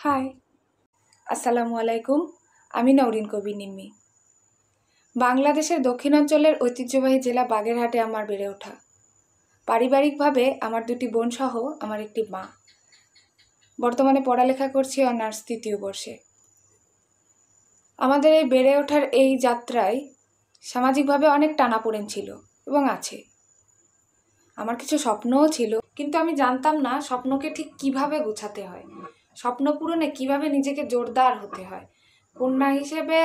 High, আসসালামু আলাইকুম। আমি নওরিন কবির নিম্মি। বাংলাদেশের দক্ষিণাঞ্চলের ঐতিহ্যবাহী জেলা বাগেরহাটে আমার বেড়ে ওঠা। পারিবারিকভাবে আমার দুটি বোন সহ আমার একটি মা। বর্তমানে পড়ালেখা করছি অনার্স ৩য় বর্ষে। আমাদের এই বেড়ে ওঠার এই যাত্রায় সামাজিকভাবে অনেক টানাপোড়েন ছিল এবং আছে। আমার কিছু স্বপ্নও ছিল, কিন্তু আমি জানতাম না স্বপ্নকে ঠিক কিভাবে গোছাতে হয়, স্বপ্ন পূরণে কিভাবে নিজেকে জোরদার হতে হয়, কন্যা হিসেবে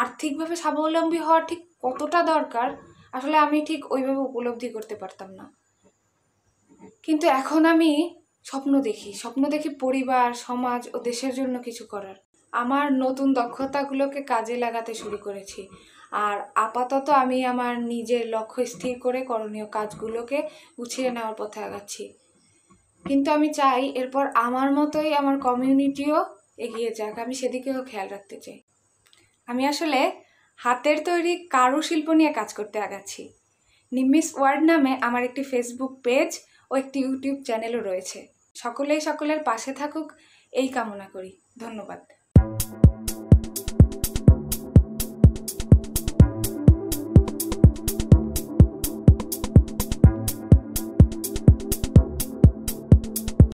আর্থিকভাবে স্বাবলম্বী হওয়া ঠিক কতটা দরকার আসলে আমি ঠিক ওইভাবে উপলব্ধি করতে পারতাম না। কিন্তু এখন আমি স্বপ্ন দেখি পরিবার, সমাজ ও দেশের জন্য কিছু করার। আমার নতুন দক্ষতাগুলোকে কাজে লাগাতে শুরু করেছি। আর আপাতত আমি আমার নিজের লক্ষ্য স্থির করে করণীয় কাজগুলোকে গুছিয়ে নেওয়ার পথে আগাচ্ছি। কিন্তু আমি চাই এরপর আমার মতোই আমার কমিউনিটিও এগিয়ে যাক, আমি সেদিকেও খেয়াল রাখতে চাই। আমি আসলে হাতের তৈরি কারুশিল্প নিয়ে কাজ করতে আগাচ্ছি। নিম্মিস ওয়ার্ড নামে আমার একটি ফেসবুক পেজ ও একটি ইউটিউব চ্যানেলও রয়েছে। সকলেই সকলের পাশে থাকুক এই কামনা করি। ধন্যবাদ।